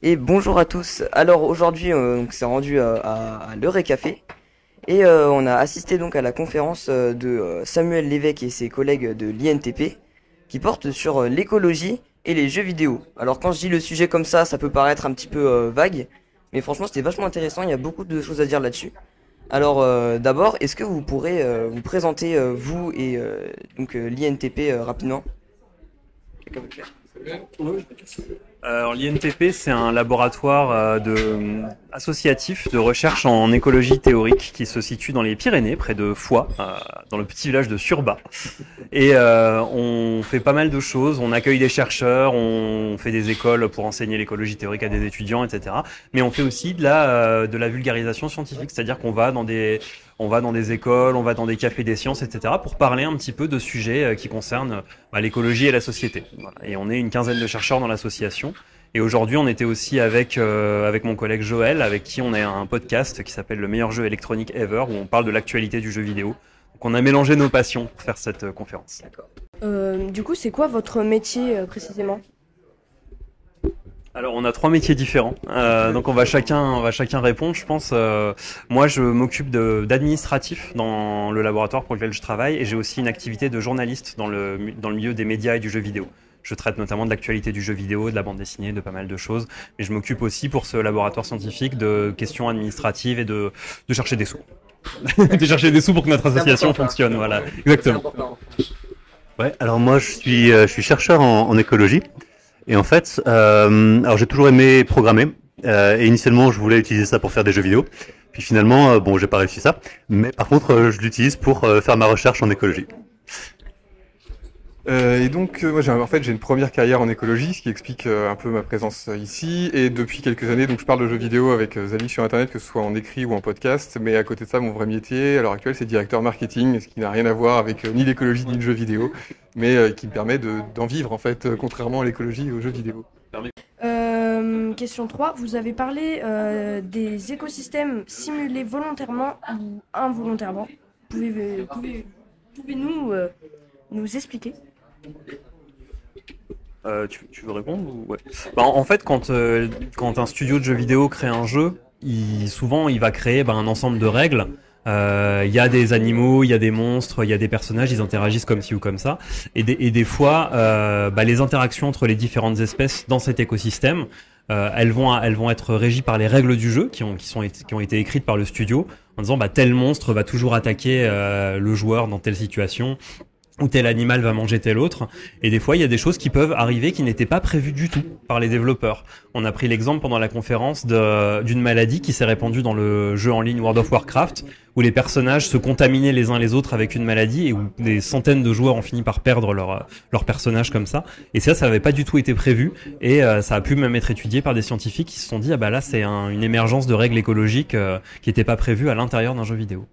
Et bonjour à tous. Alors aujourd'hui, donc c'est rendu à l'heure et café et on a assisté donc à la conférence de Samuel Lévesque et ses collègues de l'INTP qui porte sur l'écologie et les jeux vidéo. Alors quand je dis le sujet comme ça peut paraître un petit peu vague, mais franchement c'était vachement intéressant. Il y a beaucoup de choses à dire là-dessus. Alors d'abord, est-ce que vous pourrez vous présenter vous et donc l'INTP rapidement? Quelqu'un veut le faire. Alors l'INTP, c'est un laboratoire associatif de recherche en écologie théorique qui se situe dans les Pyrénées, près de Foix, dans le petit village de Surbat. Et on fait pas mal de choses. On accueille des chercheurs, on fait des écoles pour enseigner l'écologie théorique à des étudiants, etc. Mais on fait aussi de la vulgarisation scientifique, c'est-à-dire on va dans des écoles, on va dans des cafés des sciences, etc. pour parler un petit peu de sujets qui concernent l'écologie et la société. Voilà. Et on est une quinzaine de chercheurs dans l'association. Et aujourd'hui, on était aussi avec mon collègue Joël, avec qui on a un podcast qui s'appelle Le meilleur jeu électronique ever, où on parle de l'actualité du jeu vidéo. Donc on a mélangé nos passions pour faire cette conférence. Du coup, c'est quoi votre métier précisément? Alors on a trois métiers différents, donc on va chacun répondre. Je pense, moi je m'occupe d'administratif dans le laboratoire pour lequel je travaille, et j'ai aussi une activité de journaliste dans le milieu des médias et du jeu vidéo. Je traite notamment de l'actualité du jeu vidéo, de la bande dessinée, de pas mal de choses. Mais je m'occupe aussi pour ce laboratoire scientifique de questions administratives et de chercher des sous. De chercher des sous pour que notre association fonctionne, voilà. Exactement. Ouais, alors moi je suis chercheur en écologie et en fait, alors j'ai toujours aimé programmer et initialement je voulais utiliser ça pour faire des jeux vidéo. Puis finalement, bon, j'ai pas réussi ça, mais par contre je l'utilise pour faire ma recherche en écologie. Moi j'ai une première carrière en écologie, ce qui explique un peu ma présence ici. Et depuis quelques années, donc je parle de jeux vidéo avec amis sur Internet, que ce soit en écrit ou en podcast. Mais à côté de ça, mon vrai métier à l'heure actuelle, c'est directeur marketing, ce qui n'a rien à voir avec ni l'écologie ni le jeu vidéo, mais qui me permet d'en vivre en fait, contrairement à l'écologie et aux jeux vidéo. Question 3, vous avez parlé des écosystèmes simulés volontairement ou involontairement. Pouvez-nous nous expliquer? Tu veux répondre ou... Ouais. En fait, quand un studio de jeux vidéo crée un jeu, souvent il va créer un ensemble de règles. Il y a des animaux, il y a des monstres, il y a des personnages, ils interagissent comme ci ou comme ça. Et des fois, les interactions entre les différentes espèces dans cet écosystème, elles vont être régies par les règles du jeu qui ont été écrites par le studio en disant tel monstre va toujours attaquer le joueur dans telle situation, où tel animal va manger tel autre. Et des fois, il y a des choses qui peuvent arriver qui n'étaient pas prévues du tout par les développeurs. On a pris l'exemple pendant la conférence d'une maladie qui s'est répandue dans le jeu en ligne World of Warcraft, où les personnages se contaminaient les uns les autres avec une maladie et où des centaines de joueurs ont fini par perdre leur personnage comme ça. Et ça n'avait pas du tout été prévu. Et ça a pu même être étudié par des scientifiques qui se sont dit, là, c'est une émergence de règles écologiques qui n'étaient pas prévues à l'intérieur d'un jeu vidéo.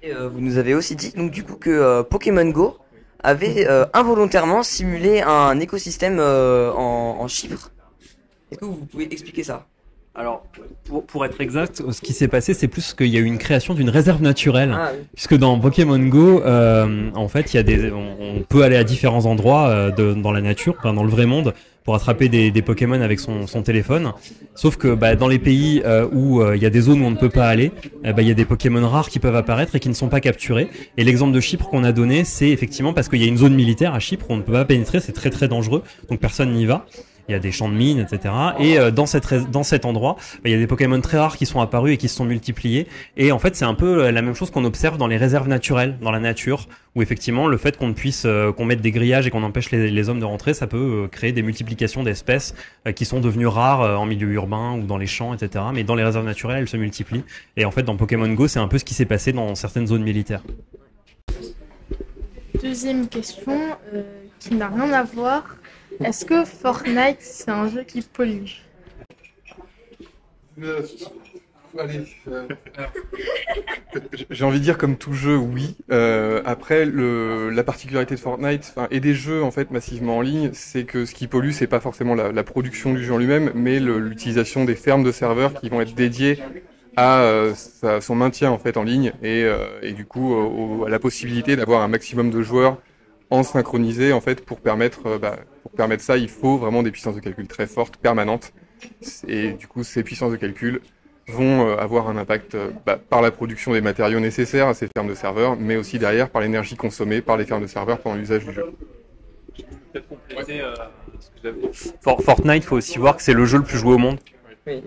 Et, vous nous avez aussi dit donc du coup que Pokémon Go avait involontairement simulé un écosystème en Chypre. Est-ce que vous pouvez expliquer ça? Alors, pour être exact, ce qui s'est passé, c'est plus qu'il y a eu une création d'une réserve naturelle. Ah oui. Puisque dans Pokémon Go, en fait, on peut aller à différents endroits dans la nature, dans le vrai monde, pour attraper des Pokémon avec son téléphone. Sauf que dans les pays où il y a des zones où on ne peut pas aller, il y a des Pokémon rares qui peuvent apparaître et qui ne sont pas capturés. Et l'exemple de Chypre qu'on a donné, c'est effectivement parce qu'il y a une zone militaire à Chypre où on ne peut pas pénétrer, c'est très très dangereux, donc personne n'y va. Il y a des champs de mines, etc. Et dans cet endroit, il y a des Pokémon très rares qui sont apparus et qui se sont multipliés. Et en fait, c'est un peu la même chose qu'on observe dans les réserves naturelles, dans la nature, où effectivement, le fait qu'on mette des grillages et qu'on empêche les hommes de rentrer, ça peut créer des multiplications d'espèces qui sont devenues rares en milieu urbain ou dans les champs, etc. Mais dans les réserves naturelles, elles se multiplient. Et en fait, dans Pokémon Go, c'est un peu ce qui s'est passé dans certaines zones militaires. Deuxième question, qui n'a rien à voir. Est-ce que Fortnite, c'est un jeu qui pollue? Allez, j'ai envie de dire comme tout jeu, oui. Après, la particularité de Fortnite, et des jeux en fait massivement en ligne, c'est que ce qui pollue, c'est pas forcément la production du jeu en lui-même, mais l'utilisation des fermes de serveurs qui vont être dédiées à son maintien en fait en ligne et du coup à la possibilité d'avoir un maximum de joueurs en synchronisé en fait pour permettre ça, il faut vraiment des puissances de calcul très fortes, permanentes. Et du coup, ces puissances de calcul vont avoir un impact par la production des matériaux nécessaires à ces fermes de serveurs, mais aussi derrière par l'énergie consommée par les fermes de serveurs pendant l'usage du jeu. Fortnite, faut aussi voir que c'est le jeu le plus joué au monde. Oui.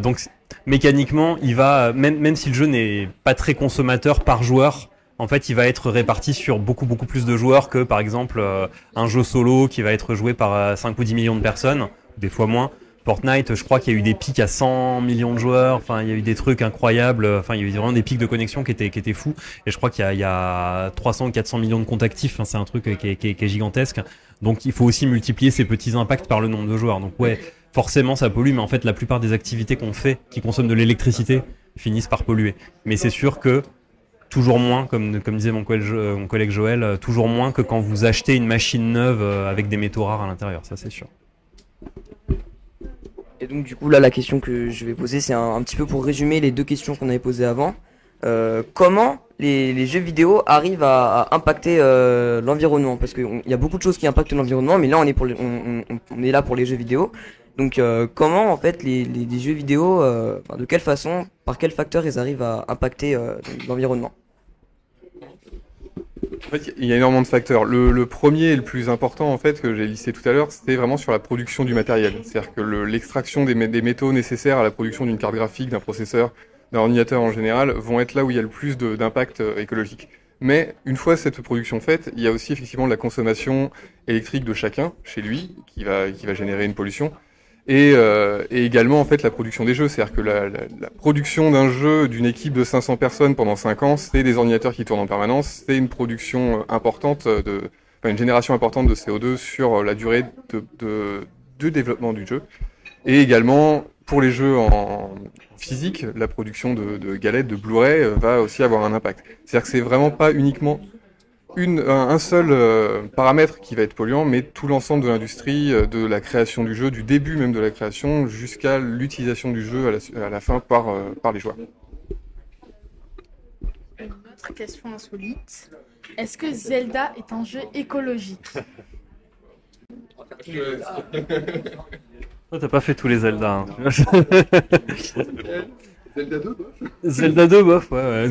Donc mécaniquement, il va même si le jeu n'est pas très consommateur par joueur, en fait, il va être réparti sur beaucoup plus de joueurs que par exemple un jeu solo qui va être joué par 5 ou 10 millions de personnes, des fois moins. Fortnite, je crois qu'il y a eu des pics à 100 millions de joueurs, enfin il y a eu des trucs incroyables, enfin il y a eu vraiment des pics de connexion qui étaient fous, et je crois qu'il y a 300 ou 400 millions de comptes actifs, enfin, c'est un truc qui est gigantesque, donc il faut aussi multiplier ces petits impacts par le nombre de joueurs, donc ouais, forcément ça pollue, mais en fait la plupart des activités qu'on fait, qui consomment de l'électricité, finissent par polluer, mais c'est sûr que toujours moins, comme disait mon collègue Joël, toujours moins que quand vous achetez une machine neuve avec des métaux rares à l'intérieur, ça c'est sûr. Et donc du coup là la question que je vais poser c'est un petit peu pour résumer les deux questions qu'on avait posées avant. Comment les jeux vidéo arrivent à impacter l'environnement? Parce qu'il y a beaucoup de choses qui impactent l'environnement, mais là on est là pour les jeux vidéo. Donc comment en fait les jeux vidéo, de quelle façon, par quel facteur ils arrivent à impacter l'environnement? En fait, il y a énormément de facteurs. Le premier et le plus important, en fait, que j'ai listé tout à l'heure, c'était vraiment sur la production du matériel. C'est-à-dire que l'extraction des métaux nécessaires à la production d'une carte graphique, d'un processeur, d'un ordinateur en général, vont être là où il y a le plus d'impact écologique. Mais une fois cette production faite, il y a aussi effectivement la consommation électrique de chacun, chez lui, qui va générer une pollution. Et également en fait la production des jeux, c'est-à-dire que la production d'un jeu d'une équipe de 500 personnes pendant 5 ans, c'est des ordinateurs qui tournent en permanence, c'est une production importante une génération importante de CO2 sur la durée de développement du jeu. Et également pour les jeux en physique, la production de galettes, de Blu-ray va aussi avoir un impact. C'est-à-dire que c'est vraiment pas uniquement un seul paramètre qui va être polluant, mais tout l'ensemble de l'industrie, de la création du jeu, du début même de la création, jusqu'à l'utilisation du jeu à la fin par les joueurs. Une autre question insolite. Est-ce que Zelda est un jeu écologique? Toi, t'as pas fait tous les Zelda. Hein. Zelda 2, bof. Zelda 2, bof, ouais.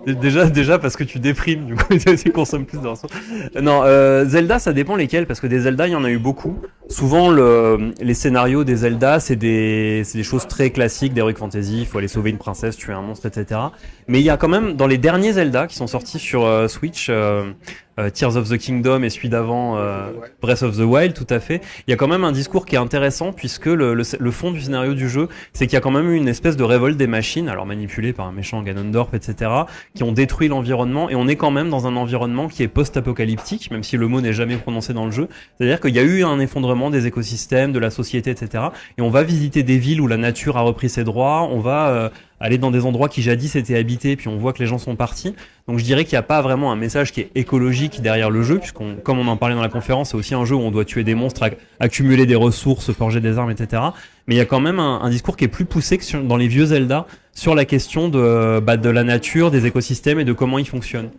Déjà parce que tu déprimes, du coup, tu consommes plus de ressources. Non, Zelda, ça dépend lesquels, parce que des Zelda, il y en a eu beaucoup. Souvent, les scénarios des Zelda, c'est des choses très classiques d'Heroic Fantasy. Il faut aller sauver une princesse, tuer un monstre, etc. Mais il y a quand même, dans les derniers Zelda qui sont sortis sur Switch, Tears of the Kingdom et celui d'avant, Breath of the Wild, tout à fait. Il y a quand même un discours qui est intéressant puisque le fond du scénario du jeu, c'est qu'il y a quand même eu une espèce de révolte des machines, alors manipulées par un méchant Ganondorf, etc., qui ont détruit l'environnement, et on est quand même dans un environnement qui est post-apocalyptique, même si le mot n'est jamais prononcé dans le jeu. C'est-à-dire qu'il y a eu un effondrement des écosystèmes, de la société, etc., et on va visiter des villes où la nature a repris ses droits, on va aller dans des endroits qui jadis étaient habités, puis on voit que les gens sont partis. Donc je dirais qu'il n'y a pas vraiment un message qui est écologique derrière le jeu, comme on en parlait dans la conférence, c'est aussi un jeu où on doit tuer des monstres, accumuler des ressources, forger des armes, etc. Mais il y a quand même un discours qui est plus poussé que dans les vieux Zelda sur la question de la nature, des écosystèmes et de comment ils fonctionnent.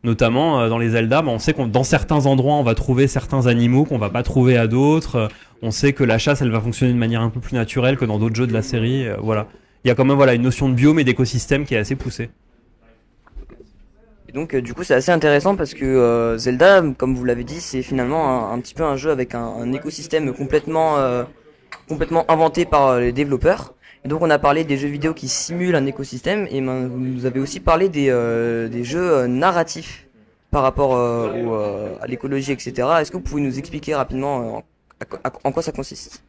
Notamment dans les Zelda, on sait que dans certains endroits on va trouver certains animaux qu'on va pas trouver à d'autres. On sait que la chasse elle va fonctionner de manière un peu plus naturelle que dans d'autres jeux de la série. Voilà. Il y a quand même une notion de biome et d'écosystème qui est assez poussée. Et donc du coup c'est assez intéressant parce que Zelda, comme vous l'avez dit, c'est finalement un petit peu un jeu avec un écosystème complètement inventé par les développeurs. Et donc on a parlé des jeux vidéo qui simulent un écosystème, et vous nous avez aussi parlé des jeux narratifs par rapport à l'écologie, etc. Est-ce que vous pouvez nous expliquer rapidement en quoi ça consiste?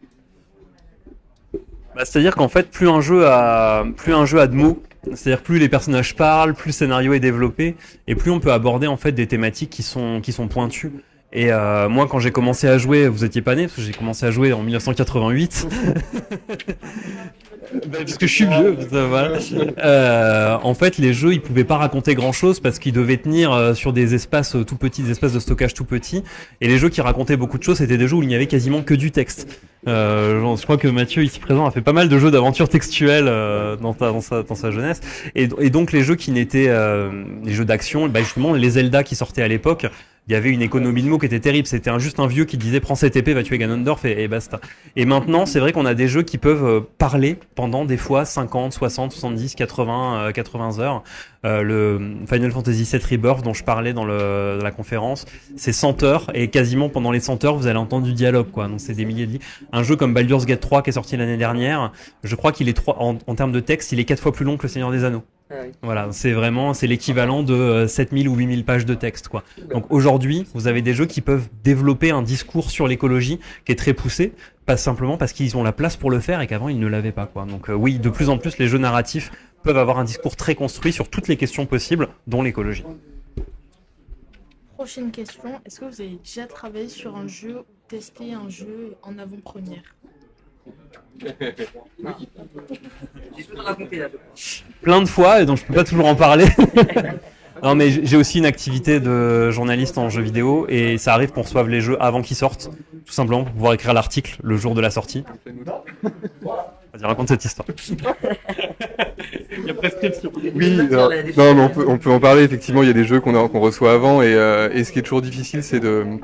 C'est-à-dire qu'en fait, plus un jeu a de mots, c'est-à-dire plus les personnages parlent, plus le scénario est développé, et plus on peut aborder en fait des thématiques qui sont pointues. Et moi, quand j'ai commencé à jouer, vous étiez pas né parce que j'ai commencé à jouer en 1988. Parce que je suis vieux. Voilà. En fait, les jeux, ils pouvaient pas raconter grand-chose parce qu'ils devaient tenir sur des espaces tout petits, des espaces de stockage tout petits. Et les jeux qui racontaient beaucoup de choses, c'était des jeux où il n'y avait quasiment que du texte. Je crois que Mathieu, ici présent, a fait pas mal de jeux d'aventure textuelle dans sa jeunesse. Et donc les jeux qui n'étaient les jeux d'action, justement les Zelda qui sortaient à l'époque, il y avait une économie de mots qui était terrible. C'était juste un vieux qui disait prends cette épée, va tuer Ganondorf et basta. Et maintenant, c'est vrai qu'on a des jeux qui peuvent parler pendant des fois 50, 60, 70, 80, 80 heures. Le Final Fantasy VII Rebirth dont je parlais dans la conférence, c'est 100 heures et quasiment pendant les 100 heures, vous allez entendre du dialogue, quoi. Donc c'est des milliers de lignes. Un jeu comme Baldur's Gate 3 qui est sorti l'année dernière, je crois qu'il est en termes de texte, il est 4 fois plus long que le Seigneur des Anneaux. Ah oui. Voilà, c'est l'équivalent de 7000 ou 8000 pages de texte, quoi. Donc aujourd'hui, vous avez des jeux qui peuvent développer un discours sur l'écologie qui est très poussé, pas simplement parce qu'ils ont la place pour le faire et qu'avant ils ne l'avaient pas, quoi. Donc oui, de plus en plus, les jeux narratifs peuvent avoir un discours très construit sur toutes les questions possibles, dont l'écologie. Prochaine question, est-ce que vous avez déjà travaillé sur un jeu ou testé un jeu en avant-première? J'ai tout raconté là. Plein de fois, et donc je peux pas toujours en parler. Non, mais j'ai aussi une activité de journaliste en jeux vidéo, et ça arrive qu'on reçoive les jeux avant qu'ils sortent, tout simplement pour pouvoir écrire l'article le jour de la sortie. Vas-y, raconte cette histoire. Il y a prescription. Oui, non, mais on peut en parler. Effectivement, il y a des jeux qu'on reçoit avant, et ce qui est toujours difficile, c'est de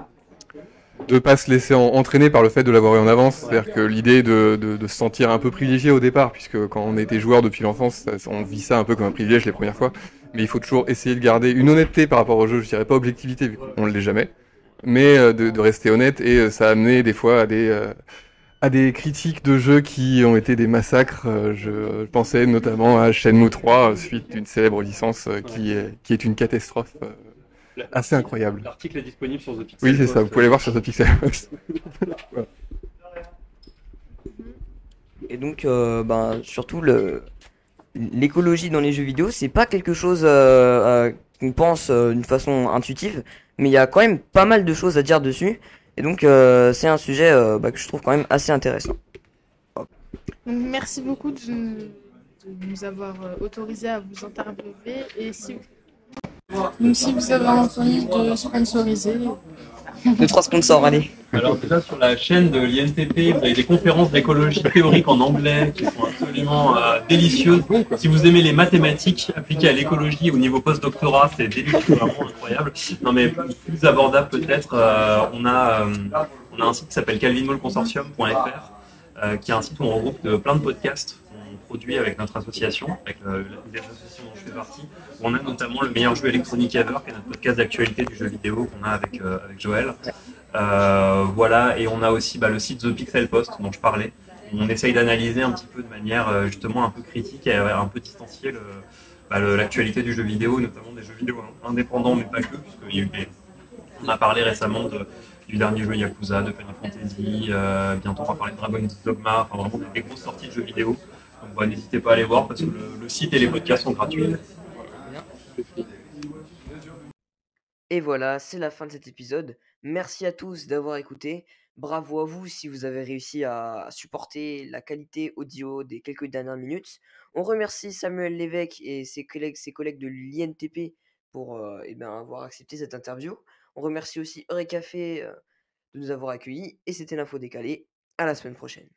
pas se laisser entraîner par le fait de l'avoir eu en avance. C'est-à-dire que l'idée de se sentir un peu privilégié au départ, puisque quand on était joueur depuis l'enfance, on vit ça un peu comme un privilège les premières fois. Mais il faut toujours essayer de garder une honnêteté par rapport au jeu. Je dirais pas objectivité, vu qu'on ne l'est jamais, mais de rester honnête. Et ça a amené des fois à des critiques de jeux qui ont été des massacres. Je pensais notamment à Shenmue 3, suite d'une célèbre licence qui est une catastrophe assez incroyable. L'article est disponible sur The Pixel. Oui, c'est ça, vous pouvez aller voir sur The Pixel. Voilà. Et donc, surtout l'écologie dans les jeux vidéo, c'est pas quelque chose qu'on pense d'une façon intuitive, mais il y a quand même pas mal de choses à dire dessus. Et donc, c'est un sujet que je trouve quand même assez intéressant. Donc, merci beaucoup de nous avoir autorisé à vous interviewer. Et donc, si vous avez envie de sponsoriser. 2-3 sponsors, allez. Alors déjà sur la chaîne de l'INTP, vous avez des conférences d'écologie théorique en anglais qui sont absolument délicieuses. Si vous aimez les mathématiques appliquées à l'écologie au niveau post-doctorat, c'est délicieux, vraiment incroyable. Non mais plus abordable peut-être, on a un site qui s'appelle calvinmoleconsortium.fr qui est un site où on regroupe plein de podcasts qu'on produit avec notre association, avec les associations dont je fais partie. Où on a notamment le meilleur jeu électronique ever, qui est notre podcast d'actualité du jeu vidéo qu'on a avec Joël. Voilà, et on a aussi le site The Pixel Post dont je parlais. Où on essaye d'analyser un petit peu de manière justement un peu critique et un peu distanciée l'actualité du jeu vidéo, notamment des jeux vidéo indépendants, mais pas que, on a parlé récemment du dernier jeu Yakuza, de Final Fantasy, bientôt on va parler de Dragon's Dogma, enfin vraiment des grosses sorties de jeux vidéo. Donc n'hésitez pas à aller voir parce que le site et les podcasts sont gratuits. Et voilà, c'est la fin de cet épisode. Merci à tous d'avoir écouté. Bravo à vous si vous avez réussi à supporter la qualité audio des quelques dernières minutes. On remercie Samuel Lévesque et ses collègues de l'INTP pour avoir accepté cette interview. On remercie aussi Eureka Café de nous avoir accueillis. Et c'était l'info décalée. À la semaine prochaine.